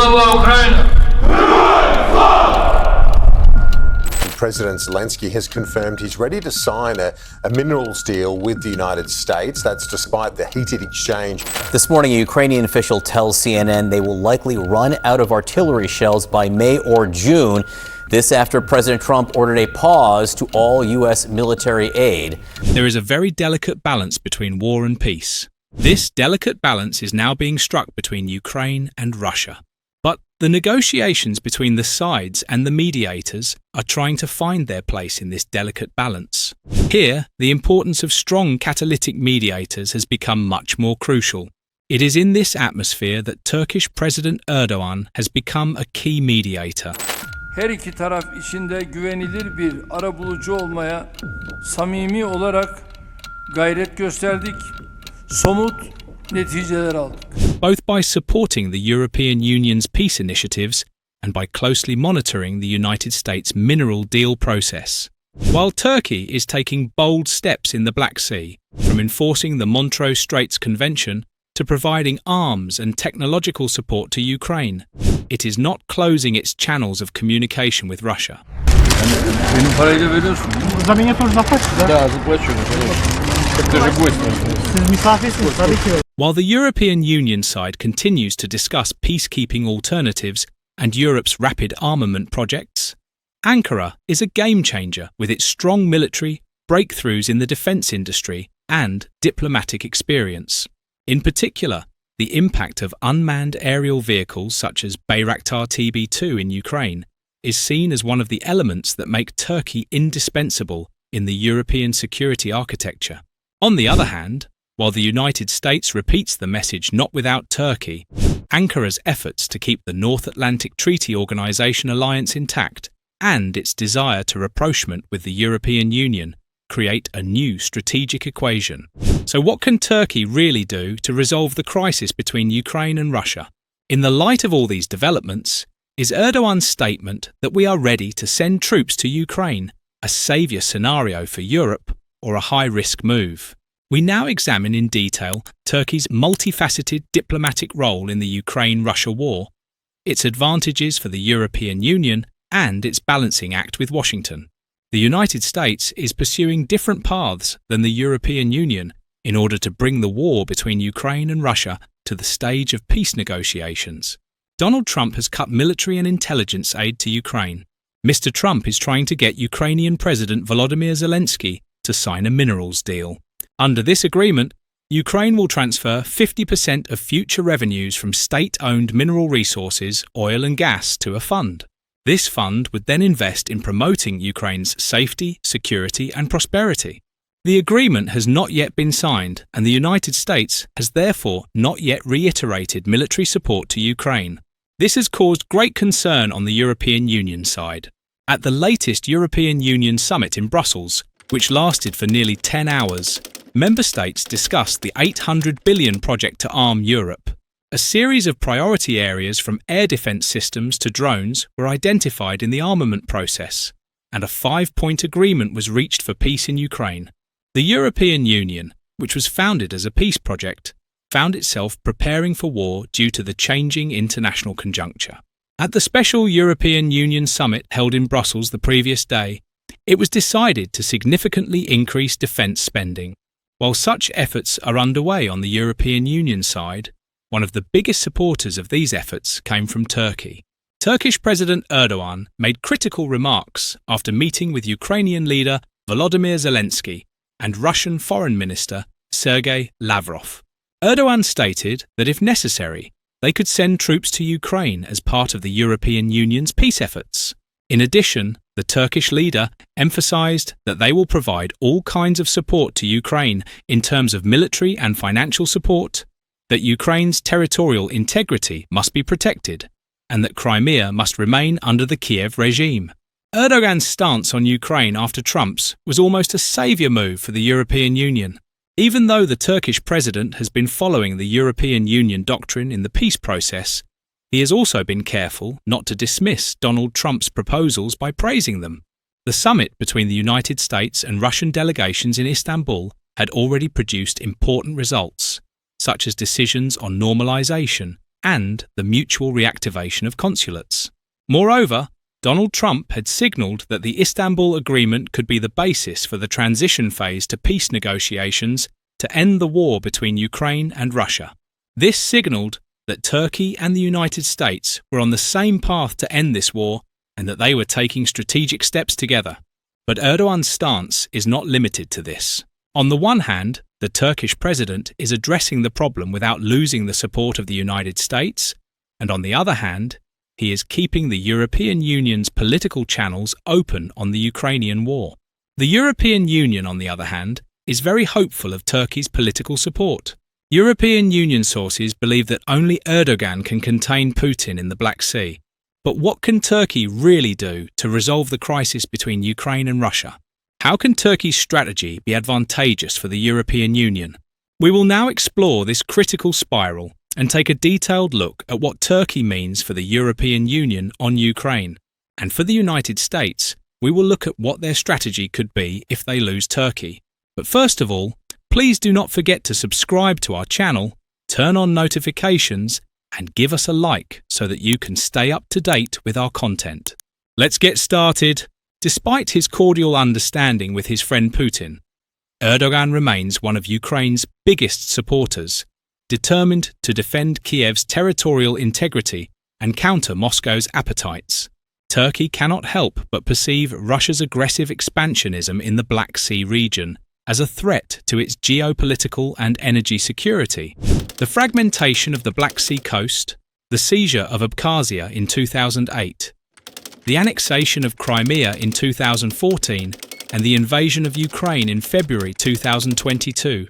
Slava Ukraini! President Zelensky has confirmed he's ready to sign a minerals deal with the United States. That's despite the heated exchange. This morning, a Ukrainian official tells CNN they will likely run out of artillery shells by May or June. This after President Trump ordered a pause to all U.S. military aid. There is a very delicate balance between war and peace. This delicate balance is now being struck between Ukraine and Russia. But the negotiations between the sides and the mediators are trying to find their place in this delicate balance. Here, the importance of strong catalytic mediators has become much more crucial. It is in this atmosphere that Turkish President Erdogan has become a key mediator. Her iki taraf içinde güvenilir bir arabulucu olmaya samimi olarak gayret gösterdik. Somut neticeler aldık. Both by supporting the European Union's peace initiatives and by closely monitoring the United States mineral deal process. While Turkey is taking bold steps in the Black Sea, from enforcing the Montreux Straits Convention to providing arms and technological support to Ukraine, it is not closing its channels of communication with Russia. Benim parayla veriyorsun. За Mediator заплатите, да? Да, заплачу. Так ты же гость. Siz misafirsiniz tabii ki. While the European Union side continues to discuss peacekeeping alternatives and Europe's rapid armament projects, Ankara is a game changer with its strong military, breakthroughs in the defence industry and diplomatic experience. In particular, the impact of unmanned aerial vehicles such as Bayraktar TB2 in Ukraine is seen as one of the elements that make Turkey indispensable in the European security architecture. On the other hand, while the United States repeats the message not without Turkey, Ankara's efforts to keep the North Atlantic Treaty Organization alliance intact and its desire to rapprochement with the European Union create a new strategic equation. So what can Turkey really do to resolve the crisis between Ukraine and Russia? In the light of all these developments, is Erdogan's statement that we are ready to send troops to Ukraine a saviour scenario for Europe or a high-risk move? We now examine in detail Turkey's multifaceted diplomatic role in the Ukraine-Russia war, its advantages for the European Union, and its balancing act with Washington. The United States is pursuing different paths than the European Union in order to bring the war between Ukraine and Russia to the stage of peace negotiations. Donald Trump has cut military and intelligence aid to Ukraine. Mr. Trump is trying to get Ukrainian President Volodymyr Zelensky to sign a minerals deal. Under this agreement, Ukraine will transfer 50% of future revenues from state-owned mineral resources, oil and gas, to a fund. This fund would then invest in promoting Ukraine's safety, security and prosperity. The agreement has not yet been signed, and the United States has therefore not yet reiterated military support to Ukraine. This has caused great concern on the European Union side. At the latest European Union summit in Brussels, which lasted for nearly 10 hours, member states discussed the $800 billion project to arm Europe. A series of priority areas from air defence systems to drones were identified in the armament process, and a 5-point agreement was reached for peace in Ukraine. The European Union, which was founded as a peace project, found itself preparing for war due to the changing international conjuncture. At the special European Union summit held in Brussels the previous day, it was decided to significantly increase defence spending. While such efforts are underway on the European Union side, one of the biggest supporters of these efforts came from Turkey. Turkish President Erdogan made critical remarks after meeting with Ukrainian leader Volodymyr Zelensky and Russian Foreign Minister Sergei Lavrov. Erdogan stated that if necessary, they could send troops to Ukraine as part of the European Union's peace efforts. In addition, the Turkish leader emphasized that they will provide all kinds of support to Ukraine in terms of military and financial support, that Ukraine's territorial integrity must be protected, and that Crimea must remain under the Kiev regime. Erdogan's stance on Ukraine after Trump's was almost a saviour move for the European Union. Even though the Turkish president has been following the European Union doctrine in the peace process, he has also been careful not to dismiss Donald Trump's proposals by praising them. The summit between the United States and Russian delegations in Istanbul had already produced important results, such as decisions on normalization and the mutual reactivation of consulates. Moreover, Donald Trump had signalled that the Istanbul Agreement could be the basis for the transition phase to peace negotiations to end the war between Ukraine and Russia. This signalled that Turkey and the United States were on the same path to end this war and that they were taking strategic steps together. But Erdogan's stance is not limited to this. On the one hand, the Turkish president is addressing the problem without losing the support of the United States, and on the other hand, he is keeping the European Union's political channels open on the Ukrainian war. The European Union, on the other hand, is very hopeful of Turkey's political support. European Union sources believe that only Erdogan can contain Putin in the Black Sea. But what can Turkey really do to resolve the crisis between Ukraine and Russia? How can Turkey's strategy be advantageous for the European Union? We will now explore this critical spiral and take a detailed look at what Turkey means for the European Union on Ukraine. And for the United States, we will look at what their strategy could be if they lose Turkey. But first of all, please do not forget to subscribe to our channel, turn on notifications, and give us a like so that you can stay up to date with our content. Let's get started. Despite his cordial understanding with his friend Putin, Erdogan remains one of Ukraine's biggest supporters, determined to defend Kiev's territorial integrity and counter Moscow's appetites. Turkey cannot help but perceive Russia's aggressive expansionism in the Black Sea region as a threat to its geopolitical and energy security. The fragmentation of the Black Sea coast, the seizure of Abkhazia in 2008, the annexation of Crimea in 2014, and the invasion of Ukraine in February 2022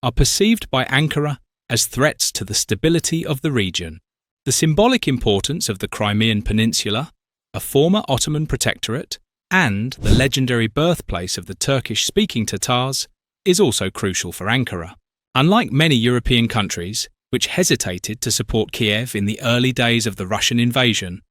are perceived by Ankara as threats to the stability of the region. The symbolic importance of the Crimean Peninsula, a former Ottoman protectorate, and the legendary birthplace of the Turkish-speaking Tatars is also crucial for Ankara. Unlike many European countries, which hesitated to support Kiev in the early days of the Russian invasion,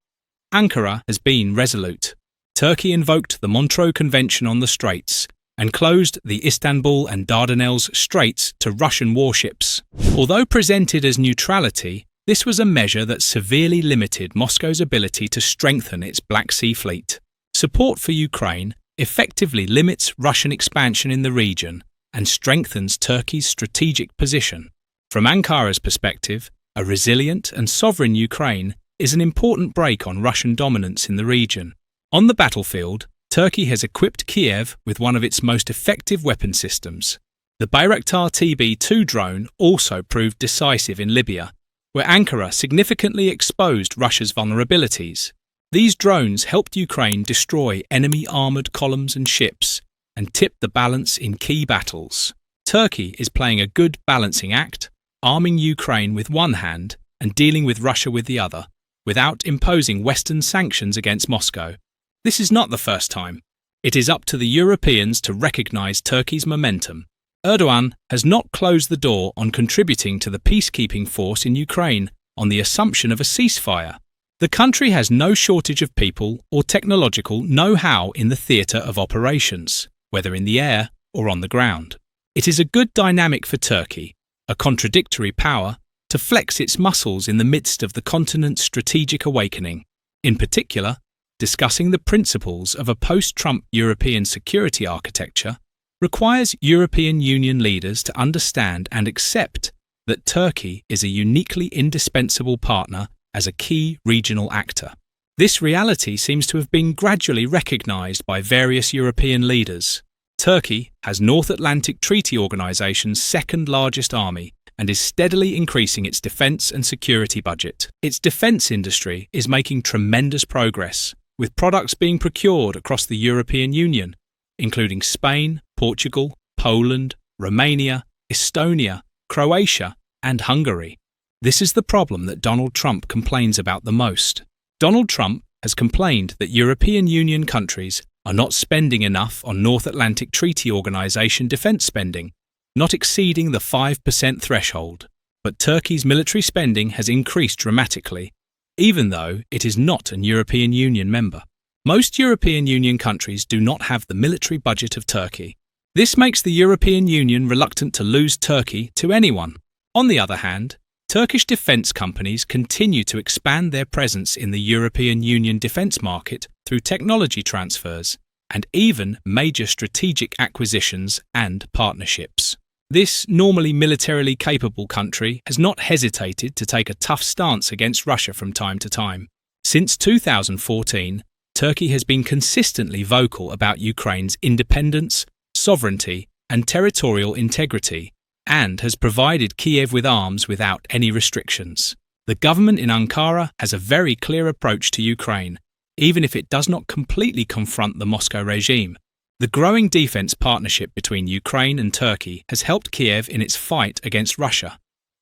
Ankara has been resolute. Turkey invoked the Montreux Convention on the Straits and closed the Istanbul and Dardanelles Straits to Russian warships. Although presented as neutrality, this was a measure that severely limited Moscow's ability to strengthen its Black Sea fleet. Support for Ukraine effectively limits Russian expansion in the region and strengthens Turkey's strategic position. From Ankara's perspective, a resilient and sovereign Ukraine is an important break on Russian dominance in the region. On the battlefield, Turkey has equipped Kiev with one of its most effective weapon systems. The Bayraktar TB2 drone also proved decisive in Libya, where Ankara significantly exposed Russia's vulnerabilities. These drones helped Ukraine destroy enemy armoured columns and ships and tipped the balance in key battles. Turkey is playing a good balancing act, arming Ukraine with one hand and dealing with Russia with the other, without imposing Western sanctions against Moscow. This is not the first time. It is up to the Europeans to recognise Turkey's momentum. Erdogan has not closed the door on contributing to the peacekeeping force in Ukraine on the assumption of a ceasefire. The country has no shortage of people or technological know-how in the theatre of operations, whether in the air or on the ground. It is a good dynamic for Turkey, a contradictory power, to flex its muscles in the midst of the continent's strategic awakening. In particular, discussing the principles of a post-Trump European security architecture requires European Union leaders to understand and accept that Turkey is a uniquely indispensable partner as a key regional actor. This reality seems to have been gradually recognised by various European leaders. Turkey has North Atlantic Treaty Organization's second largest army and is steadily increasing its defence and security budget. Its defence industry is making tremendous progress, with products being procured across the European Union, including Spain, Portugal, Poland, Romania, Estonia, Croatia, and Hungary. This is the problem that Donald Trump complains about the most. Donald Trump has complained that European Union countries are not spending enough on North Atlantic Treaty Organization defence spending, not exceeding the 5% threshold. But Turkey's military spending has increased dramatically, even though it is not an European Union member. Most European Union countries do not have the military budget of Turkey. This makes the European Union reluctant to lose Turkey to anyone. On the other hand, Turkish defence companies continue to expand their presence in the European Union defence market through technology transfers and even major strategic acquisitions and partnerships. This normally militarily capable country has not hesitated to take a tough stance against Russia from time to time. Since 2014, Turkey has been consistently vocal about Ukraine's independence, sovereignty, and territorial integrity, and has provided Kiev with arms without any restrictions. The government in Ankara has a very clear approach to Ukraine, even if it does not completely confront the Moscow regime. The growing defence partnership between Ukraine and Turkey has helped Kiev in its fight against Russia,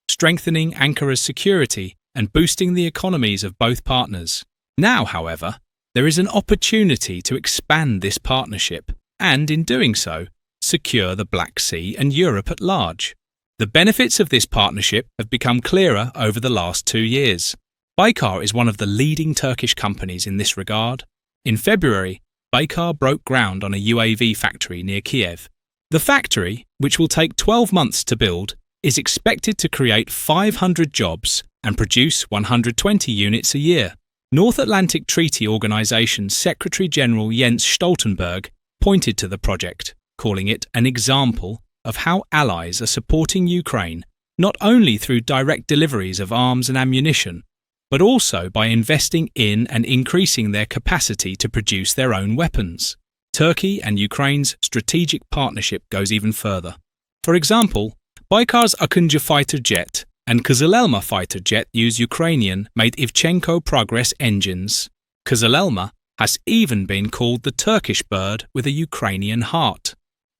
strengthening Ankara's security and boosting the economies of both partners. Now, however, there is an opportunity to expand this partnership and, in doing so, secure the Black Sea and Europe at large. The benefits of this partnership have become clearer over the last 2 years. Baykar is one of the leading Turkish companies in this regard. In February, Baykar broke ground on a UAV factory near Kiev. The factory, which will take 12 months to build, is expected to create 500 jobs and produce 120 units a year. North Atlantic Treaty Organization Secretary-General Jens Stoltenberg pointed to the project, calling it an example of how allies are supporting Ukraine not only through direct deliveries of arms and ammunition, but also by investing in and increasing their capacity to produce their own weapons. Turkey and Ukraine's strategic partnership goes even further. For example, Baykar's Akıncı fighter jet and Kızılelma fighter jet use Ukrainian-made Ivchenko Progress engines. Kızılelma has even been called the Turkish bird with a Ukrainian heart.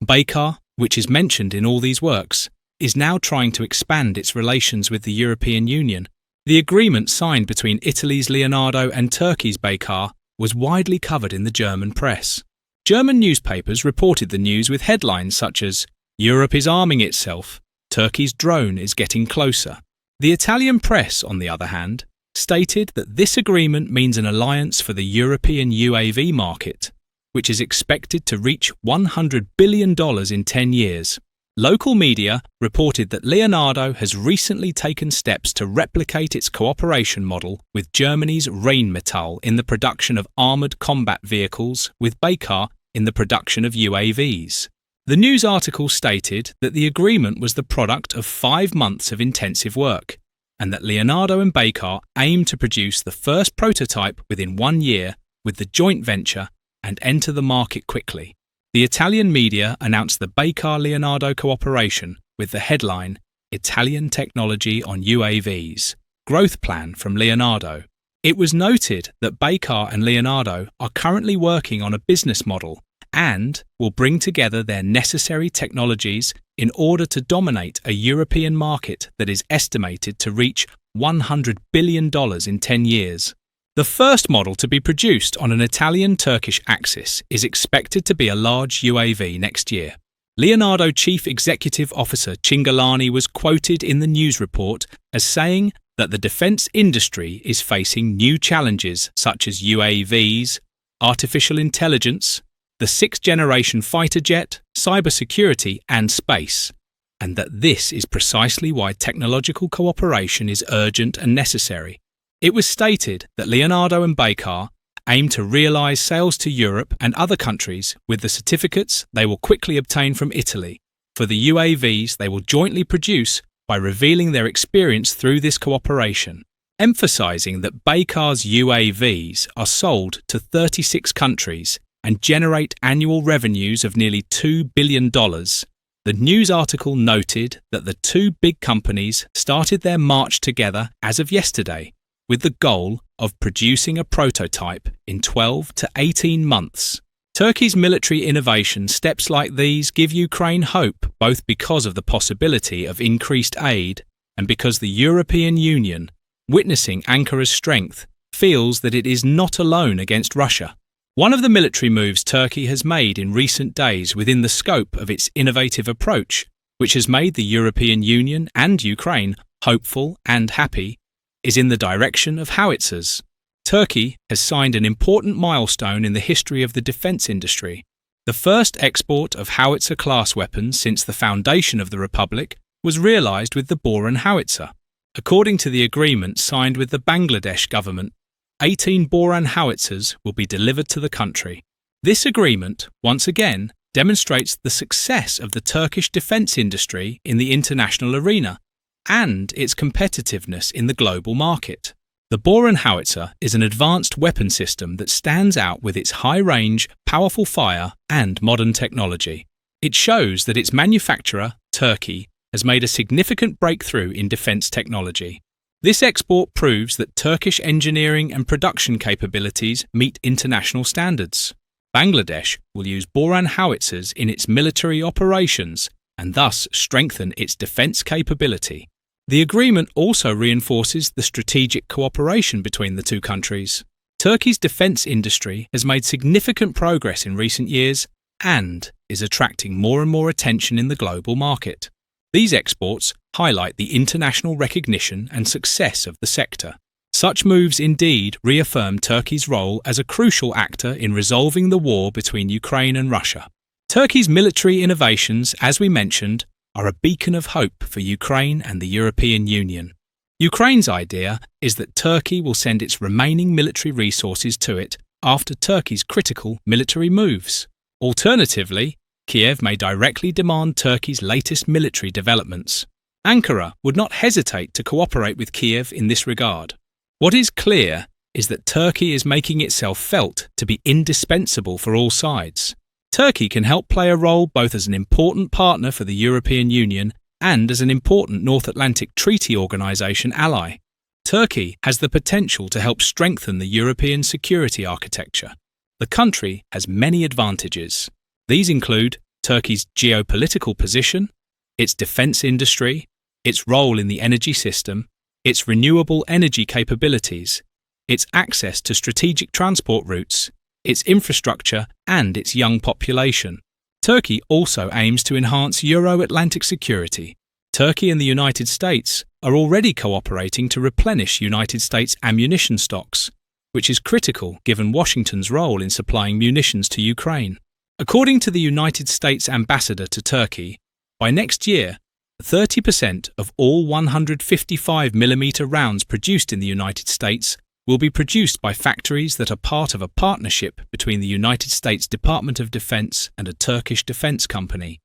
Baykar, which is mentioned in all these works, is now trying to expand its relations with the European Union. The agreement signed between Italy's Leonardo and Turkey's Baykar was widely covered in the German press. German newspapers reported the news with headlines such as, "Europe is arming itself, Turkey's drone is getting closer." The Italian press, on the other hand, stated that this agreement means an alliance for the European UAV market, which is expected to reach $100 billion in 10 years. Local media reported that Leonardo has recently taken steps to replicate its cooperation model with Germany's Rheinmetall in the production of armoured combat vehicles, with Baykar in the production of UAVs. The news article stated that the agreement was the product of 5 months of intensive work, and that Leonardo and Baykar aim to produce the first prototype within 1 year with the joint venture and enter the market quickly. The Italian media announced the Baykar-Leonardo cooperation with the headline, "Italian Technology on UAVs, Growth Plan from Leonardo." It was noted that Baykar and Leonardo are currently working on a business model and will bring together their necessary technologies in order to dominate a European market that is estimated to reach $100 billion in 10 years. The first model to be produced on an Italian-Turkish axis is expected to be a large UAV next year. Leonardo Chief Executive Officer Cingolani was quoted in the news report as saying that the defence industry is facing new challenges such as UAVs, artificial intelligence, the 6th-generation fighter jet, cybersecurity and space, and that this is precisely why technological cooperation is urgent and necessary. It was stated that Leonardo and Baykar aim to realise sales to Europe and other countries with the certificates they will quickly obtain from Italy for the UAVs they will jointly produce by revealing their experience through this cooperation, emphasising that Baykar's UAVs are sold to 36 countries and generate annual revenues of nearly $2 billion. The news article noted that the two big companies started their march together as of yesterday, with the goal of producing a prototype in 12 to 18 months. Turkey's military innovation steps like these give Ukraine hope, both because of the possibility of increased aid and because the European Union, witnessing Ankara's strength, feels that it is not alone against Russia. One of the military moves Turkey has made in recent days within the scope of its innovative approach, which has made the European Union and Ukraine hopeful and happy, is in the direction of howitzers. Turkey has signed an important milestone in the history of the defence industry. The first export of howitzer-class weapons since the foundation of the Republic was realised with the Boran Howitzer. According to the agreement signed with the Bangladesh government, 18 Boran Howitzers will be delivered to the country. This agreement, once again, demonstrates the success of the Turkish defence industry in the international arena and its competitiveness in the global market. The Boran Howitzer is an advanced weapon system that stands out with its high range, powerful fire, and modern technology. It shows that its manufacturer, Turkey, has made a significant breakthrough in defence technology. This export proves that Turkish engineering and production capabilities meet international standards. Bangladesh will use Boran Howitzers in its military operations and thus strengthen its defence capability. The agreement also reinforces the strategic cooperation between the two countries. Turkey's defence industry has made significant progress in recent years and is attracting more and more attention in the global market. These exports highlight the international recognition and success of the sector. Such moves indeed reaffirm Turkey's role as a crucial actor in resolving the war between Ukraine and Russia. Turkey's military innovations, as we mentioned, are a beacon of hope for Ukraine and the European Union. Ukraine's idea is that Turkey will send its remaining military resources to it after Turkey's critical military moves. Alternatively, Kiev may directly demand Turkey's latest military developments. Ankara would not hesitate to cooperate with Kiev in this regard. What is clear is that Turkey is making itself felt to be indispensable for all sides. Turkey can help play a role both as an important partner for the European Union and as an important North Atlantic Treaty Organization ally. Turkey has the potential to help strengthen the European security architecture. The country has many advantages. These include Turkey's geopolitical position, its defence industry, its role in the energy system, its renewable energy capabilities, its access to strategic transport routes, its infrastructure and its young population. Turkey also aims to enhance Euro-Atlantic security. Turkey and the United States are already cooperating to replenish United States ammunition stocks, which is critical given Washington's role in supplying munitions to Ukraine. According to the United States ambassador to Turkey, by next year, 30% of all 155mm rounds produced in the United States will be produced by factories that are part of a partnership between the United States Department of Defense and a Turkish defense company.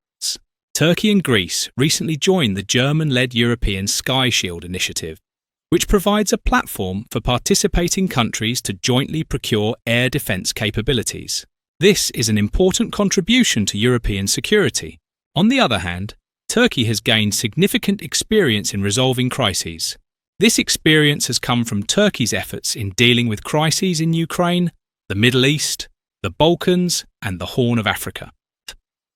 Turkey and Greece recently joined the German-led European Sky Shield initiative, which provides a platform for participating countries to jointly procure air defense capabilities. This is an important contribution to European security. On the other hand, Turkey has gained significant experience in resolving crises. This experience has come from Turkey's efforts in dealing with crises in Ukraine, the Middle East, the Balkans, and the Horn of Africa.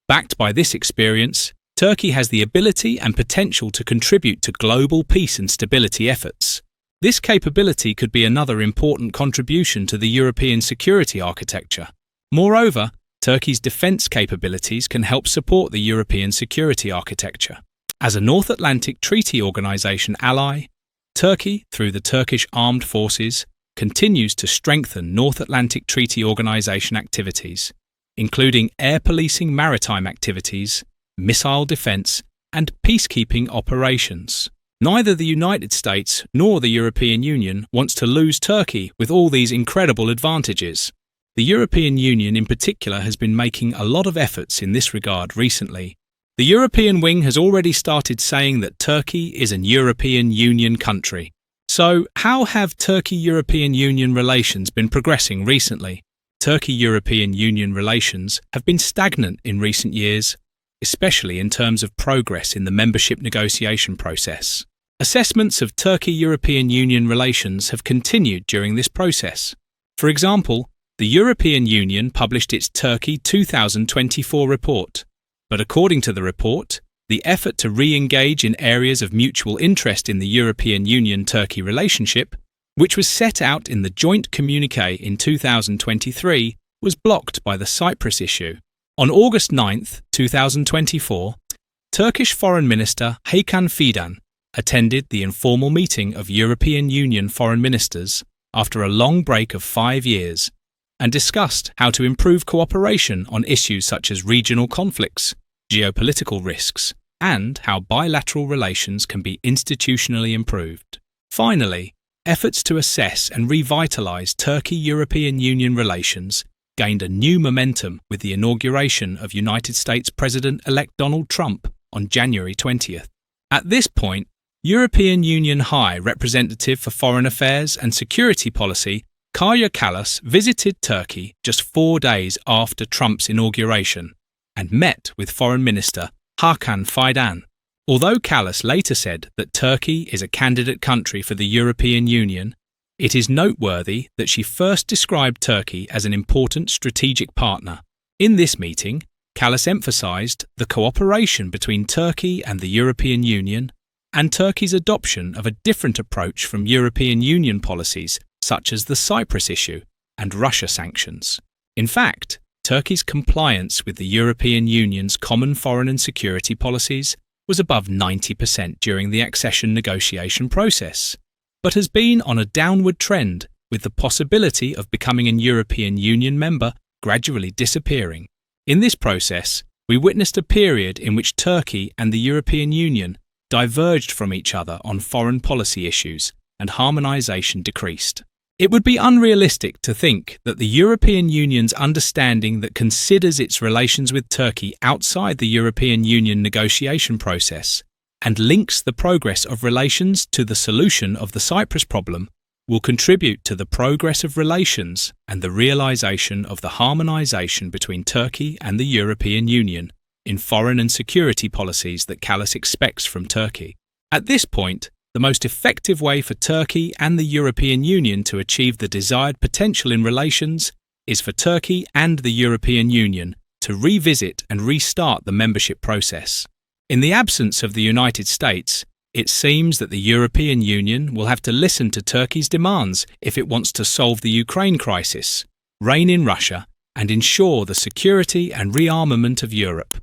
Backed by this experience, Turkey has the ability and potential to contribute to global peace and stability efforts. This capability could be another important contribution to the European security architecture. Moreover, Turkey's defence capabilities can help support the European security architecture. As a North Atlantic Treaty Organization ally, Turkey, through the Turkish Armed Forces, continues to strengthen North Atlantic Treaty Organization activities, including air policing maritime activities, missile defence, and peacekeeping operations. Neither the United States nor the European Union wants to lose Turkey with all these incredible advantages. The European Union in particular has been making a lot of efforts in this regard recently. The European wing has already started saying that Turkey is an European Union country. So, how have Turkey-European Union relations been progressing recently? Turkey-European Union relations have been stagnant in recent years, especially in terms of progress in the membership negotiation process. Assessments of Turkey-European Union relations have continued during this process. For example, the European Union published its Turkey 2024 report. But according to the report, the effort to re-engage in areas of mutual interest in the European Union-Turkey relationship, which was set out in the joint communiqué in 2023, was blocked by the Cyprus issue. On August 9, 2024, Turkish Foreign Minister Hakan Fidan attended the informal meeting of European Union foreign ministers after a long break of 5 years and discussed how to improve cooperation on issues such as regional conflicts, geopolitical risks, and how bilateral relations can be institutionally improved. Finally, efforts to assess and revitalise Turkey-European Union relations gained a new momentum with the inauguration of United States President-elect Donald Trump on January 20th. At this point, European Union High Representative for Foreign Affairs and Security Policy Kaja Kallas visited Turkey just 4 days after Trump's inauguration and met with Foreign Minister Hakan Fidan. Although Kallas later said that Turkey is a candidate country for the European Union, it is noteworthy that she first described Turkey as an important strategic partner. In this meeting, Kallas emphasised the cooperation between Turkey and the European Union and Turkey's adoption of a different approach from European Union policies such as the Cyprus issue and Russia sanctions. In fact, Turkey's compliance with the European Union's common foreign and security policies was above 90% during the accession negotiation process, but has been on a downward trend, with the possibility of becoming a European Union member gradually disappearing. In this process, we witnessed a period in which Turkey and the European Union diverged from each other on foreign policy issues and harmonisation decreased. It would be unrealistic to think that the European Union's understanding that considers its relations with Turkey outside the European Union negotiation process and links the progress of relations to the solution of the Cyprus problem will contribute to the progress of relations and the realisation of the harmonisation between Turkey and the European Union in foreign and security policies that Kallas expects from Turkey. At this point, the most effective way for Turkey and the European Union to achieve the desired potential in relations is for Turkey and the European Union to revisit and restart the membership process. In the absence of the United States, it seems that the European Union will have to listen to Turkey's demands if it wants to solve the Ukraine crisis, rein in Russia, and ensure the security and rearmament of Europe.